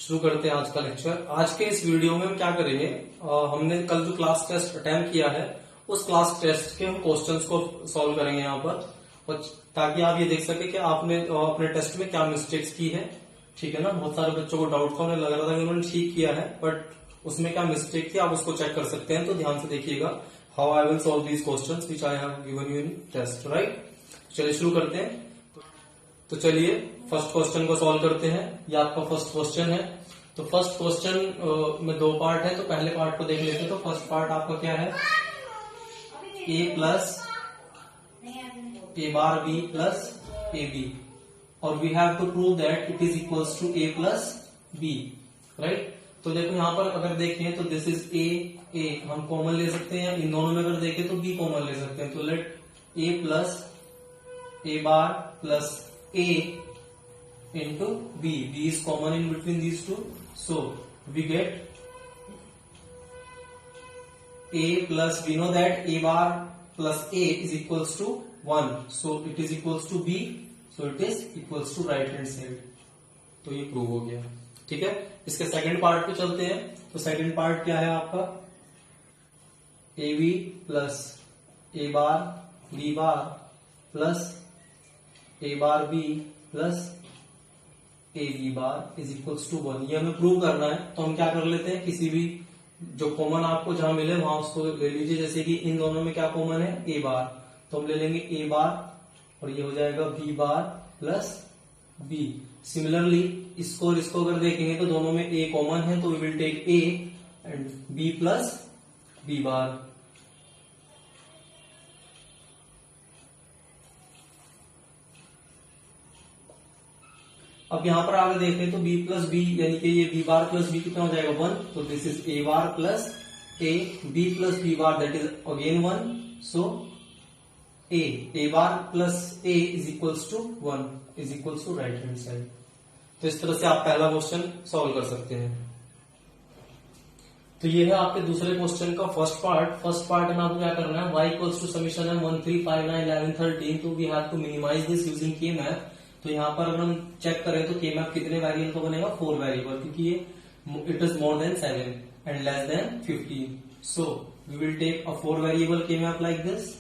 शुरू करते हैं आज का लेक्चर। आज के इस वीडियो में हम क्या करेंगे, हमने कल जो क्लास टेस्ट अटेम्प्ट किया है उस क्लास टेस्ट के हम क्वेश्चंस को सॉल्व करेंगे यहाँ पर, ताकि आप ये देख सके कि आपने अपने टेस्ट में क्या मिस्टेक्स की है। ठीक है ना। बहुत सारे बच्चों को डाउट था, उन्हें लग रहा था कि उन्होंने ठीक किया है, बट उसमें क्या मिस्टेक थी आप उसको चेक कर सकते हैं। तो ध्यान से देखिएगा how I will solve these questions which I have given you in test, right. चलिए शुरू करते हैं। तो चलिए फर्स्ट क्वेश्चन को सॉल्व करते हैं। ये आपका फर्स्ट क्वेश्चन है। तो फर्स्ट क्वेश्चन में दो पार्ट है, तो पहले पार्ट को देख लेते हैं। तो फर्स्ट पार्ट आपका क्या है, a plus a bar b plus A B, और we have to prove that it is equals to a plus b, right. तो देखो यहाँ पर अगर देखें तो दिस इज a हम कॉमन ले सकते हैं, इन दोनों में अगर देखें तो b कॉमन ले सकते हैं। तो let a plus a bar plus a into b is common in between these two, so we get a plus, we know that a bar plus a is equals to 1, so it is equals to b, so it is equals to right hand side। तो ये prove हो गया। ठीक है, इसके second part पे चलते हैं। तो सेकंड पार्ट क्या है आपका, A B plus A bar B bar plus A bar B plus A B bar is equals to 1। ये हमें प्रूव करना है। तो हम क्या कर लेते हैं, किसी भी जो कॉमन आपको जहां मिले वहां उसको ले लीजिए। जैसे कि इन दोनों में क्या कॉमन है, ए बार, तो हम ले लेंगे ए बार और ये हो जाएगा B bar plus B. Similarly इसको और इसको अगर देखेंगे तो दोनों में ए कॉमन है, तो we will take A and B plus B bar. अब यहां पर आगे देखें तो b प्लस बी, यानी कि ये b बार प्लस बी कितना हो जाएगा 1, तो this is a bar plus a b plus b bar, that is again 1, so a bar plus a is equals to 1 is equals to right hand side. तो इस तरह से आप पहला क्वेश्चन सॉल्व कर सकते हैं। तो ये है आपके दूसरे क्वेश्चन का फर्स्ट पार्ट। फर्स्ट पार्ट में आपको क्या करना है, y इक्वल्स टू समीशन है 1 3 5 9 11 13, तो we have to minimize this using K map. तो यहाँ पर अगर हम चेक करें तो के मैप कितने वेरिएबल का बनेगा, 4 वेरिएबल, क्योंकि ये it is more than 7 and less than 15, so we will take a 4 variable K map like this.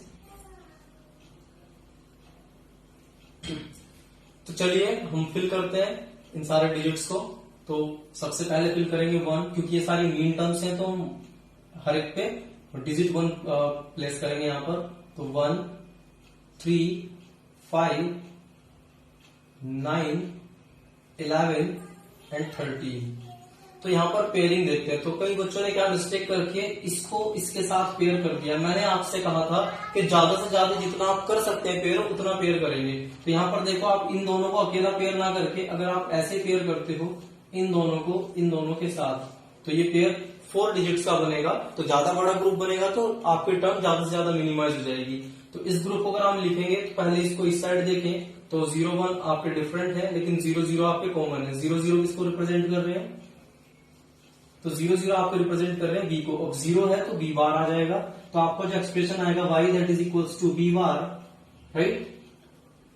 तो चलिए हम फिल करते हैं इन सारे डिजिट्स को। तो सबसे पहले फिल करेंगे 1, क्योंकि ये सारी मीन टर्म्स हैं, तो हम हर एक पे डिजिट 1 प्लेस करेंगे यहाँ पर। तो 1 3 5 9 11 एंड 13। तो यहाँ पर पेयरिंग देखते हैं। तो कई बच्चों ने क्या मिस्टेक करके इसको इसके साथ पेयर कर दिया। मैंने आपसे कहा था कि ज्यादा से ज्यादा जितना आप कर सकते हैं पेयर उतना पेयर करेंगे। तो यहाँ पर देखो, आप इन दोनों को अकेला पेयर ना करके अगर आप ऐसे पेयर करते हो इन दोनों को इन दोनों के साथ, तो ये पेयर 4 डिजिट्स का बनेगा। तो ज्यादा बड़ा ग्रुप बनेगा तो आपकी टर्म ज्यादा से ज्यादा मिनिमाइज हो जाएगी। तो इस ग्रुप को अगर हम लिखेंगे तो पहले इसको इस साइड देखें, तो 0 1 आपके डिफरेंट है, लेकिन 0 0 आपके कॉमन है। 0 0 किसको रिप्रेजेंट कर रहे हैं, तो 0 0 आपको रिप्रेजेंट कर रहे हैं बी को। अब 0 है तो बी बार आ जाएगा। तो आपका जो एक्सप्रेशन आएगा y that is equals to B bar, right.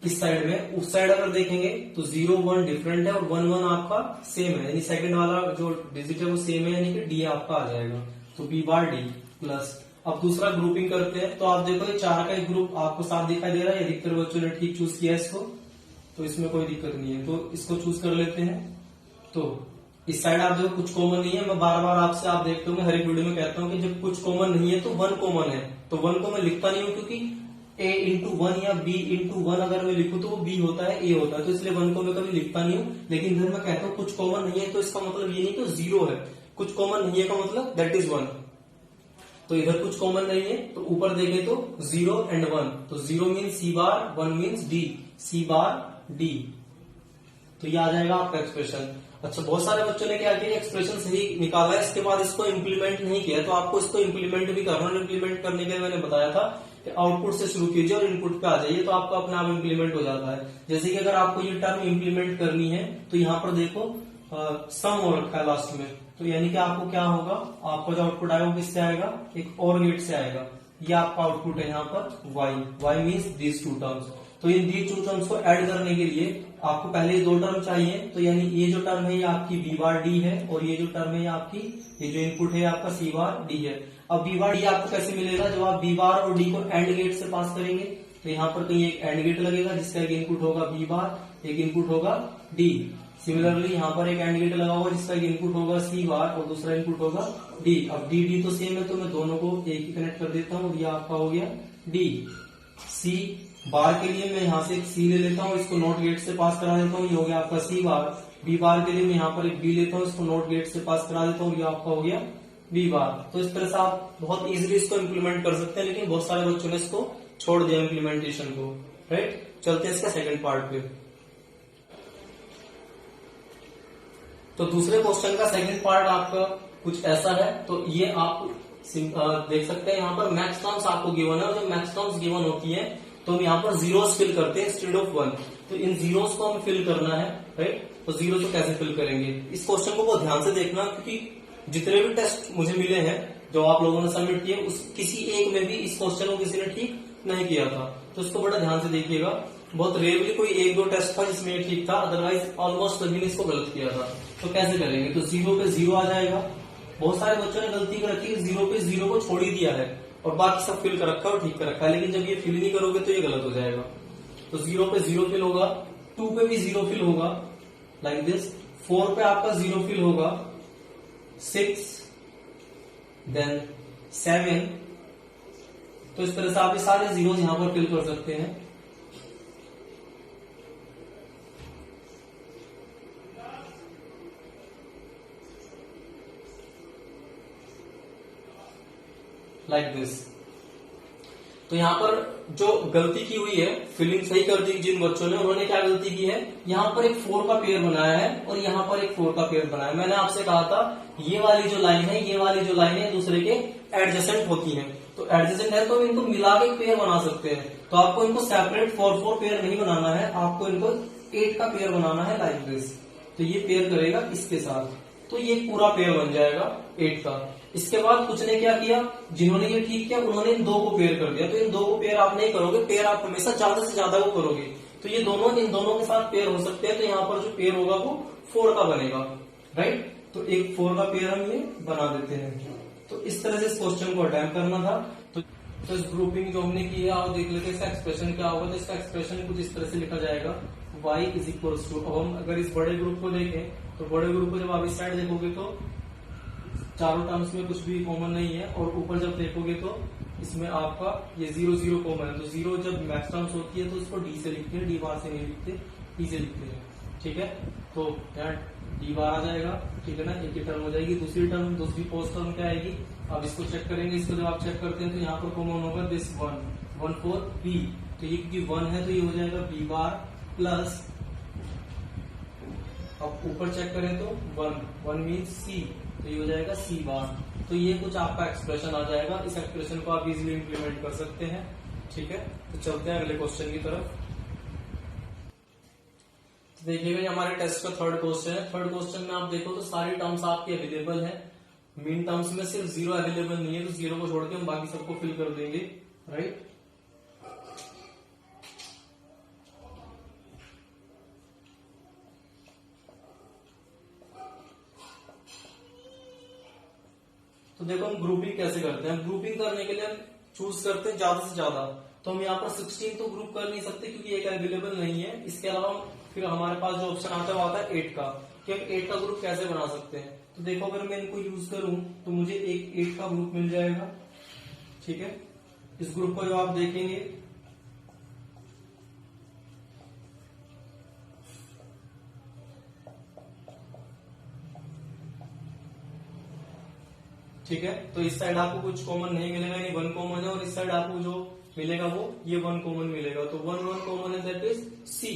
इस साइड में, उस साइड अगर देखेंगे तो 0 1 डिफरेंट है और 1 1 आपका सेम है, यानी सेकंड वाला जो डिजिट है वो सेम है, यानी कि डी आपका आ जाएगा। तो बी बार डी प्लस। अब दूसरा ग्रुपिंग करते हैं। तो आप देखो ये 4 का एक ग्रुप आपको साफ दिखाई दे रहा है। अधिकतर बच्चों ने ठीक चूज किया इसको, तो इसमें कोई दिक्कत नहीं है। तो इसको चूज कर लेते हैं। तो इस साइड आप देखो कुछ कॉमन नहीं है। मैं बार बार आपसे, आप देखते होंगे हर एक वीडियो में कहता हूं कि जब कुछ कॉमन नहीं है तो 1 कॉमन है। तो 1 को मैं लिखता नहीं हूं, क्योंकि a इंटू 1 या b इंटू 1 अगर मैं लिखूं तो वो b होता है, a होता है, तो इसलिए 1 को मैं कभी लिखता नहीं हूं। लेकिन इधर मैं कहता हूं कुछ कॉमन नहीं है, तो इसका मतलब ये नहीं कि 0 है। कुछ कॉमन नहीं है का मतलब दैट इज 1। तो इधर कुछ कॉमन नहीं है, तो ऊपर देखें तो 0 एंड 1, तो 0 मीन्स सी बार, 1 मीन्स डी, सी बार डी। तो ये आ जाएगा आपका एक्सप्रेशन। अच्छा, बहुत सारे बच्चों ने क्या किया, एक्सप्रेशन सही निकाला है, इसके बाद इसको इम्प्लीमेंट नहीं किया। तो आपको इसको इम्प्लीमेंट भी करना है। इम्प्लीमेंट करने के लिए मैंने बताया था कि आउटपुट से शुरू कीजिए और इनपुट पे आ जाइए, तो आपका अपने आप इम्प्लीमेंट हो जाता है। जैसे कि अगर आपको ये टर्म इम्प्लीमेंट करनी है तो यहाँ पर देखो सम हो रखा है लास्ट में, तो यानी कि आपको क्या होगा, आपका जो आउटपुट आएगा वो किससे आएगा, एक और गेट से आएगा। ये आपका आउटपुट है यहाँ पर y मीन्स दीज 2 टर्म्स। तो इन दी टू टर्म्स को ऐड करने के लिए आपको पहले ये दो टर्म चाहिए, तो यानी ये जो टर्म है ये आपकी बी बार डी है, और ये जो टर्म है ये आपकी, ये जो इनपुट है आपका सी बार डी है। अब बी बार डी आपको कैसे मिलेगा, जब आप बी बार और डी को एंड गेट से पास करेंगे, तो यहाँ पर कहीं एक एंड गेट लगेगा जिसका एक इनपुट होगा बी बार, एक इनपुट होगा डी। सिमिलरली यहाँ पर एक एंड गेट लगा होगा जिसका एक इनपुट होगा सी बार और दूसरा इनपुट होगा डी। अब डी डी तो सेम है, तो मैं दोनों को एक ही कनेक्ट कर देता हूँ, ये आपका हो गया डी। सी बार के लिए मैं यहाँ से एक सी ले लेता हूँ, इसको नॉट गेट से पास करा देता हूँ, ये हो गया आपका सी बार। बी बार के लिए मैं यहाँ पर एक बी लेता हूँ, इसको नॉट गेट से पास करा देता हूँ, ये आपका हो गया बी बार। तो इस तरह से आप बहुत इजीली इसको इम्प्लीमेंट कर सकते हैं, लेकिन बहुत सारे बच्चों ने इसको छोड़ दिया इम्प्लीमेंटेशन को, राइट। चलते हैं इसका सेकंड पार्ट पे। तो दूसरे क्वेश्चन का सेकंड पार्ट आपका कुछ ऐसा है, तो ये आप देख सकते हैं यहाँ पर मैक्स टर्म्स आपको गिवन है, और जब मैक्स टर्म्स गिवन होती है तो हम यहाँ पर जीरोस फिल करते हैं इंस्टेड ऑफ 1। तो इन जीरोस को हमें फिल करना है, राइट। तो जीरो को कैसे फिल करेंगे, इस क्वेश्चन को बहुत ध्यान से देखना, क्योंकि जितने भी टेस्ट मुझे मिले हैं जो आप लोगों ने सबमिट किए, उस किसी एक में भी इस क्वेश्चन को किसी ने ठीक नहीं किया था, तो इसको बड़ा ध्यान से देखिएगा। बहुत रेयरली कोई एक दो टेस्ट था जिसमें ये ठीक था, अदरवाइज ऑलमोस्ट सभी ने इसको गलत किया था। तो कैसे करेंगे, तो जीरो पे जीरो आ जाएगा। बहुत सारे बच्चों ने गलती कर रखी है, जीरो पे जीरो को छोड़ ही दिया है और बाकी सब फिल कर रखा है और ठीक कर रखा है, लेकिन जब ये फिल नहीं करोगे तो ये गलत हो जाएगा। तो जीरो पे जीरो फिल होगा, 2 पे भी जीरो फिल होगा लाइक दिस, 4 पे आपका जीरो फिल होगा, 6 देन 7। तो इस तरह से आप ये सारे जीरो यहां पर फिल कर सकते हैं। Like this. तो यहाँ पर जो गलती की हुई है, फिलिंग सही कर दी जिन बच्चों ने, उन्होंने क्या गलती की है, यहाँ पर एक 4 का पेयर बनाया है और यहाँ पर एक 4 का पेयर बनाया है। मैंने आपसे कहा था ये वाली जो लाइन है, ये वाली जो लाइन है दूसरे के एडजेसेंट होती है, तो एडजेसेंट है तो इनको मिला के पेयर बना सकते हैं। तो आपको इनको सेपरेट 4 पेयर नहीं बनाना है, आपको इनको 8 का पेयर बनाना है लाइक दिस। तो ये पेयर करेगा इसके साथ, तो ये पूरा पेयर बन जाएगा 8 का। इसके बाद कुछ ने क्या किया, जिन्होंने ये ठीक किया उन्होंने इन दो को पेयर कर दिया। तो इन दो को पेयर आप नहीं करोगे, पेयर आप हमेशा ज्यादा से ज्यादा को करोगे, तो ये दोनों इन दोनों के साथ पेयर हो सकते हैं। तो यहाँ पर जो पेयर होगा वो 4 का बनेगा, राइट। तो एक 4 का पेयर हम ये बना देते हैं। तो इस तरह से इस क्वेश्चन को अटेम्प्ट करना था। तो इस ग्रुपिंग जो हमने की है, आप देख लेते हैं इसका एक्सप्रेशन क्या होगा। तो इसका एक्सप्रेशन कुछ इस तरह से लिखा जाएगा, y इज इक्वल्स टू, अब हम अगर इस बड़े ग्रुप को देखें तो बड़े ग्रुप को जब आप इस साइड देखोगे तो चारों टर्म्स में कुछ भी कॉमन नहीं है, और ऊपर जब देखोगे तो इसमें आपका ये 0 0 कॉमन है। तो 0 जब मैक्स टर्म्स होती है तो इसको डी से लिखते हैं, डी बार से नहीं लिखते, डी से लिखते हैं, ठीक है। तो यहाँ डी बार आ जाएगा, ठीक है ना, एक ही टर्म हो जाएगी। दूसरी टर्म, दूसरी पोस्ट टर्म क्या आएगी, अब इसको चेक करेंगे। इसको जब आप चेक करते हैं तो यहाँ पर कॉमन होगा दिस 1 4 बी, तो ये क्योंकि 1 है तो ये हो जाएगा बी बार प्लस, अब ऊपर चेक करें तो 1 मीन्स सी, तो ये हो जाएगा सी बार। तो ये कुछ आपका एक्सप्रेशन आ जाएगा। इस एक्सप्रेशन को आप इजीली इंप्लीमेंट कर सकते हैं, ठीक है। तो चलते हैं अगले क्वेश्चन की तरफ। तो देखिएगा ये हमारे टेस्ट का थर्ड क्वेश्चन है। थर्ड क्वेश्चन में आप देखो तो सारी टर्म्स आपकी अवेलेबल है, मीन टर्म्स में सिर्फ 0 अवेलेबल नहीं है, तो 0 को छोड़ के हम बाकी सबको फिल कर देंगे, राइट। तो देखो हम ग्रुपिंग कैसे करते हैं। ग्रुपिंग करने के लिए हम चूज करते हैं ज्यादा से ज्यादा। तो हम यहाँ पर 16 तो ग्रुप कर नहीं सकते क्योंकि एक अवेलेबल नहीं है। इसके अलावा फिर हमारे पास जो ऑप्शन आता है वो आता है 8 का, कि हम 8 का ग्रुप कैसे बना सकते हैं। तो देखो अगर मैं इनको यूज करूं तो मुझे एक 8 का ग्रुप मिल जाएगा, ठीक है। इस ग्रुप को जो आप देखेंगे, ठीक है। तो इस साइड आपको कुछ कॉमन नहीं मिलेगा, यानी 1 कॉमन है, और इस साइड आपको जो मिलेगा वो ये 1 कॉमन मिलेगा। तो 1 1 कॉमन है, दैट इज सी।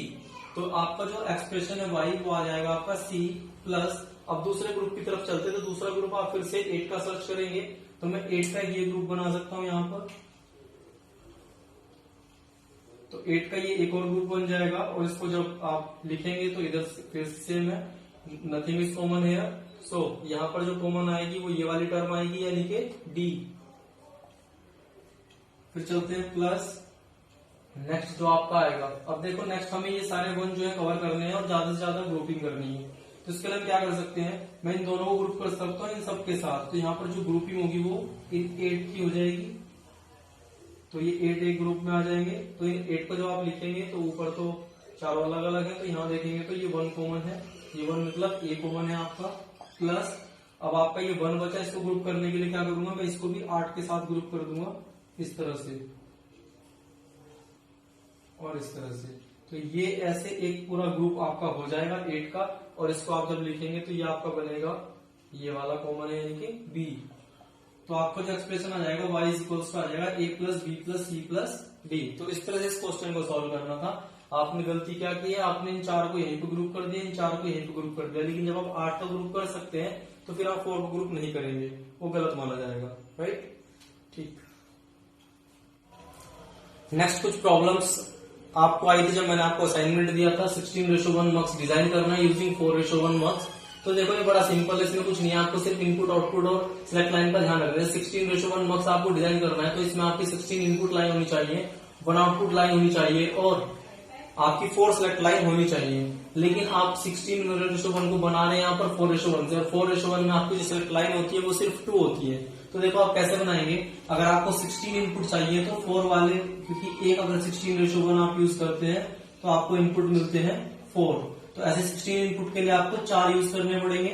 तो आपका जो एक्सप्रेशन है y वो आ जाएगा आपका c प्लस। अब दूसरे ग्रुप की तरफ चलते तो दूसरा ग्रुप आप फिर से 8 का सर्च करेंगे, तो मैं 8 का ये ग्रुप बना सकता हूं यहाँ पर। तो 8 का ये एक और ग्रुप बन जाएगा, और इसको जब आप लिखेंगे तो इधर फिर सेम है, नथिंग इज कॉमन है। सो यहाँ पर जो कॉमन आएगी वो ये वाली टर्म आएगी, यानी कि डी। फिर चलते हैं प्लस नेक्स्ट जो आपका आएगा, अब देखो नेक्स्ट हमें ये सारे वन जो है कवर करने हैं और ज्यादा से ज्यादा ग्रुपिंग करनी है। तो इसके लिए हम क्या कर सकते हैं, मैं इन दोनों को ग्रुप कर सकता हूँ इन सब के साथ। तो यहाँ पर जो ग्रुपिंग होगी वो इन 8 की हो जाएगी। तो ये 8 एक ग्रुप में आ जाएंगे। तो इन 8 को जब आप लिखेंगे तो ऊपर तो चारों अलग अलग है, तो यहाँ देखेंगे तो ये 1 कॉमन है, ये 1 मतलब ए कॉमन है आपका। प्लस अब आपका ये 1 बचा, इसको ग्रुप करने के लिए क्या करूंगा, मैं इसको भी 8 के साथ ग्रुप कर दूंगा इस तरह से और इस तरह से। तो ये ऐसे एक पूरा ग्रुप आपका हो जाएगा 8 का। और इसको आप जब लिखेंगे तो ये आपका बनेगा, ये वाला कॉमन है यानी कि बी। तो आपका जो एक्सप्रेशन आ जाएगा y इज इक्वल्स टू आ जाएगा a plus B plus C plus D. तो इस तरह से इस क्वेश्चन को सॉल्व करना था। आपने गलती क्या की है, आपने इन 4 को यहीं पे ग्रुप कर दिया, इन 4 को यहीं पे ग्रुप कर दिया। लेकिन जब आप 8 का ग्रुप कर सकते हैं तो फिर आप 4 को ग्रुप नहीं करेंगे, वो गलत माना जाएगा। राइट, ठीक। नेक्स्ट कुछ प्रॉब्लम्स आपको आई थी जब मैंने आपको असाइनमेंट दिया था 16:1 मक्स डिजाइन करना है यूजिंग 4:1 मक्स। तो देखो ये बड़ा सिंपल है, इसमें कुछ नहीं है, आपको सिर्फ इनपुट आउटपुट और सिलेक्ट लाइन का ध्यान रखना है। 16:1 मक्स आपको डिजाइन करना है तो इसमें आपकी 16 इनपुट लाइन होनी चाहिए, 1 आउटपुट लाइन होनी चाहिए और आपकी 4 सिलेक्ट लाइन होनी चाहिए। लेकिन आप 16:1 को बना रहे हैं यहाँ पर 4:1 से, और 4:1 में आपकी जो सिलेक्ट लाइन होती है वो सिर्फ 2 होती है। तो देखो आप कैसे बनाएंगे, अगर आपको 16 इनपुट चाहिए तो 4 वाले, क्योंकि एक अगर 16:1 आप यूज करते हैं तो आपको इनपुट मिलते हैं 4। तो ऐसे 16 इनपुट के लिए आपको 4 यूज करने पड़ेंगे।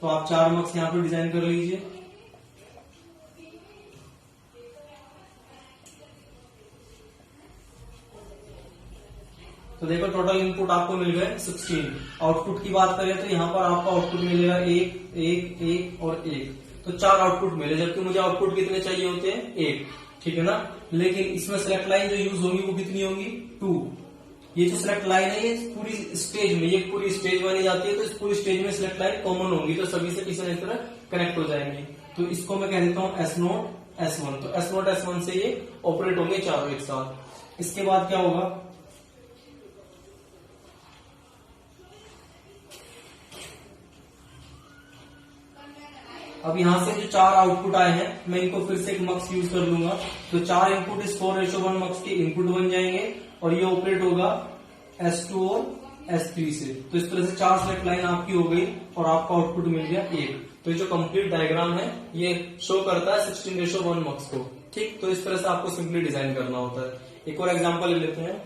तो आप 4 मक्स यहाँ पर डिजाइन कर लीजिए। तो देखो टोटल इनपुट आपको मिल गए 16। आउटपुट की बात करें तो यहाँ पर आपको आउटपुट मिलेगा 1 1 1 और 1। तो 4 आउटपुट मिले, जबकि मुझे आउटपुट कितने चाहिए होते हैं 1, ठीक है ना। लेकिन इसमें सिलेक्ट लाइन जो यूज होगी वो कितनी होगी 2। ये जो सिलेक्ट लाइन है ये पूरी स्टेज में, ये पूरी स्टेज बनी जाती है। तो इस पूरी स्टेज में सिलेक्ट लाइन कॉमन होगी, तो सभी से किसी न तरह कनेक्ट हो जाएंगे। तो इसको मैं कह देता हूँ S0 S1। तो S0 S1 से ये ऑपरेट होंगे चारों एक साथ। इसके बाद क्या होगा, अब यहां से जो 4 आउटपुट आए हैं मैं इनको फिर से एक मक्स यूज कर लूंगा। तो 4 इनपुट इस 4:1 मक्स के इनपुट बन जाएंगे और ये ऑपरेट होगा S2 और S3 से। तो इस तरह से 4 सिलेक्ट लाइन आपकी हो गई और आपका आउटपुट मिल गया 1। तो ये जो कंप्लीट डायग्राम है ये शो करता है 16:1 मक्स को, ठीक। तो इस तरह से आपको सिंपली डिजाइन करना होता है। एक और एग्जाम्पल ले लेते हैं।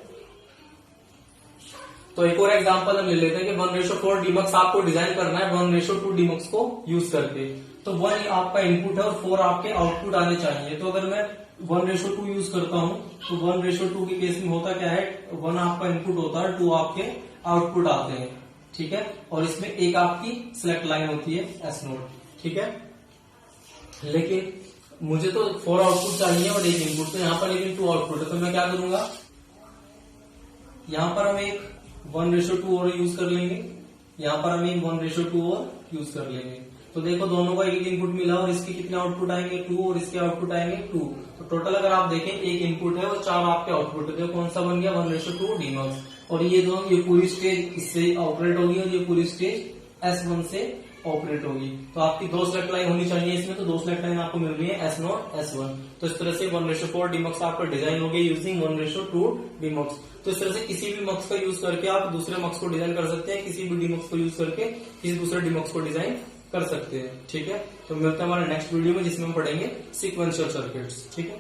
तो एक और एग्जांपल हम ले लेते हैं कि 1:4 डीमक्स आपको डिजाइन करना है 1:2 डीमक्स को यूज करके। तो 1 आपका इनपुट है और 4 आपके आउटपुट आने चाहिए। तो अगर मैं 1:2 यूज करता हूं तो 1:2 के केस में होता क्या है, 1 आपका इनपुट होता है, 2 आपके आउटपुट आते हैं, ठीक है। और इसमें एक आपकी सिलेक्ट लाइन होती है S0, ठीक है। लेकिन मुझे तो 4 आउटपुट चाहिए और 1 इनपुट, तो यहाँ पर लेकिन 2 आउटपुट है। तो मैं क्या करूंगा, यहाँ पर हम एक 1:2 और यूज कर लेंगे, यहाँ पर हम एक 1:2 और यूज कर लेंगे। तो देखो दोनों का एक इनपुट मिला और इसके कितने आउटपुट आएंगे 2 और इसके आउटपुट आएंगे 2। तो टोटल अगर आप देखें एक इनपुट है और 4 आपके आउटपुट है। तो कौन सा बन गया 1:2 डीमक्स। और ये ये पूरी स्टेज इससे ऑपरेट होगी और ये पूरी स्टेज S1 से ऑपरेट होगी। तो आपकी 2 सिलेक्ट लाइन होनी चाहिए इसमें, तो 2 सिलेक्ट लाइन आपको मिल रही है S0 S1। तो इस तरह से 1:4 डीमक्स आपका डिजाइन हो गया यूजिंग 1:2 डीमक्स। तो इस तरह से किसी भी मक्स का यूज करके आप दूसरे मक्स को डिजाइन कर सकते हैं, किसी भी डीमक्स को यूज करके किसी दूसरे डीमक्स को डिजाइन कर सकते हैं, ठीक है। तो मिलते हैं हमारे नेक्स्ट वीडियो में जिसमें हम पढ़ेंगे सीक्वेंशियल सर्किट्स, ठीक है।